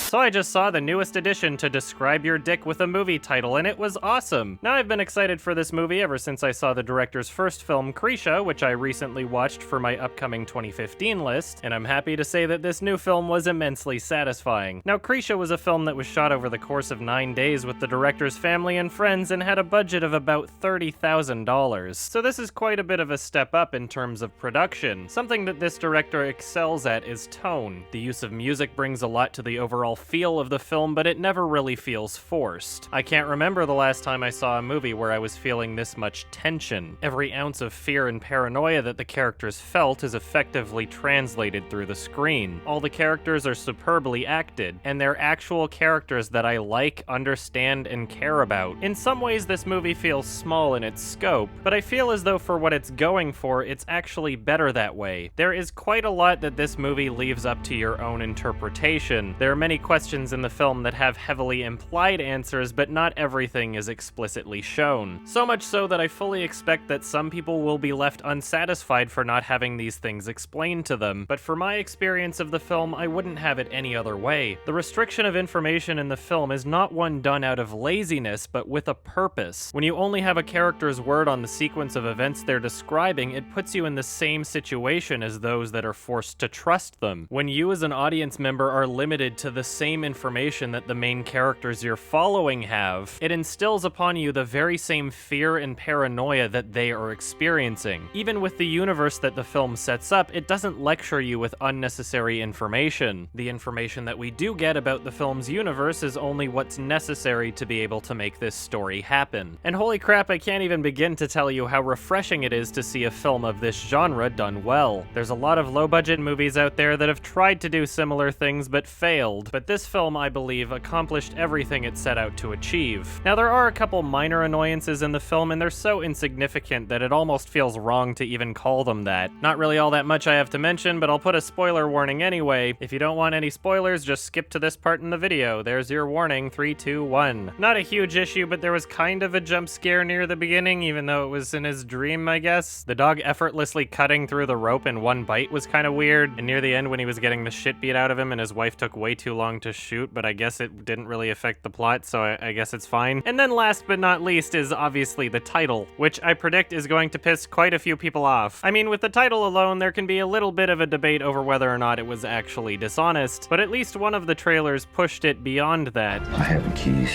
So I just saw the newest addition to describe your dick with a movie title, and it was awesome. Now I've been excited for this movie ever since I saw the director's first film, Krisha, which I recently watched for my upcoming 2015 list, and I'm happy to say that this new film was immensely satisfying. Now, Krisha was a film that was shot over the course of 9 days with the director's family and friends and had a budget of about $30,000. So this is quite a bit of a step up in terms of production. Something that this director excels at is tone. The use of music brings a lot to the overall feel of the film, but it never really feels forced. I can't remember the last time I saw a movie where I was feeling this much tension. Every ounce of fear and paranoia that the characters felt is effectively translated through the screen. All the characters are superbly acted, and they're actual characters that I like, understand, and care about. In some ways, this movie feels small in its scope, but I feel as though for what it's going for, it's actually better that way. There is quite a lot that this movie leaves up to your own interpretation. There are many questions in the film that have heavily implied answers, but not everything is explicitly shown. So much so that I fully expect that some people will be left unsatisfied for not having these things explained to them, but for my experience of the film, I wouldn't have it any other way. The restriction of information in the film is not one done out of laziness, but with a purpose. When you only have a character's word on the sequence of events they're describing, it puts you in the same situation as those that are forced to trust them. When you as an audience member are limited to the same information that the main characters you're following have, it instills upon you the very same fear and paranoia that they are experiencing. Even with the universe that the film sets up, it doesn't lecture you with unnecessary information. The information that we do get about the film's universe is only what's necessary to be able to make this story happen. And holy crap, I can't even begin to tell you how refreshing it is to see a film of this genre done well. There's a lot of low-budget movies out there that have tried to do similar things but failed, but this film, I believe, accomplished everything it set out to achieve. Now, there are a couple minor annoyances in the film, and they're so insignificant that it almost feels wrong to even call them that. Not really all that much I have to mention, but I'll put a spoiler warning anyway. If you don't want any spoilers, just skip to this part in the video. There's your warning. 3, 2, 1. Not a huge issue, but there was kind of a jump scare near the beginning, even though it was in his dream, I guess. The dog effortlessly cutting through the rope in one bite was kind of weird, and near the end when he was getting the shit beat out of him and his wife took way too long to shoot, but I guess it didn't really affect the plot, so I guess it's fine. And then last but not least is obviously the title, which I predict is going to piss quite a few people off. I mean, with the title alone, there can be a little bit of a debate over whether or not it was actually dishonest, but at least one of the trailers pushed it beyond that. I have the keys.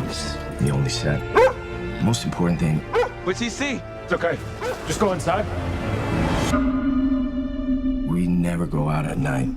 It's the only set. Most important thing. What's he see? It's okay. Just go inside. We never go out at night.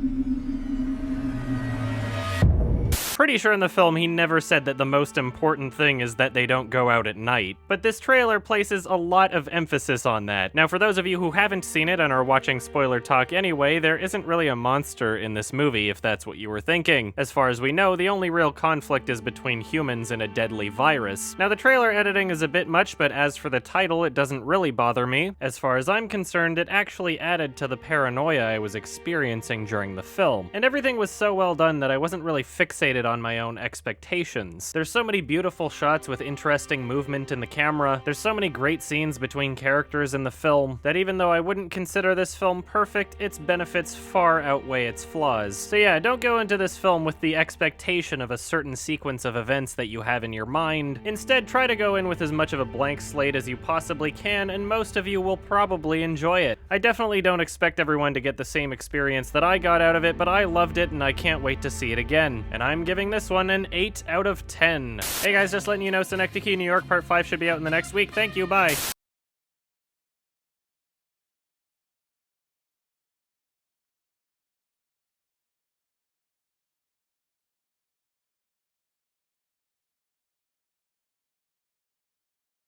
Pretty sure in the film he never said that the most important thing is that they don't go out at night, but this trailer places a lot of emphasis on that. Now, for those of you who haven't seen it and are watching spoiler talk anyway, there isn't really a monster in this movie, if that's what you were thinking. As far as we know, the only real conflict is between humans and a deadly virus. Now, the trailer editing is a bit much, but as for the title, it doesn't really bother me. As far as I'm concerned, it actually added to the paranoia I was experiencing during the film. And everything was so well done that I wasn't really fixated on my own expectations. There's so many beautiful shots with interesting movement in the camera. There's so many great scenes between characters in the film that even though I wouldn't consider this film perfect, its benefits far outweigh its flaws. So yeah, don't go into this film with the expectation of a certain sequence of events that you have in your mind. Instead, try to go in with as much of a blank slate as you possibly can, and most of you will probably enjoy it. I definitely don't expect everyone to get the same experience that I got out of it, but I loved it and I can't wait to see it again. And I'm giving this one an 8 out of 10. Hey guys, just letting you know, Synecdoche, New York, Part 5 should be out in the next week. Thank you, bye.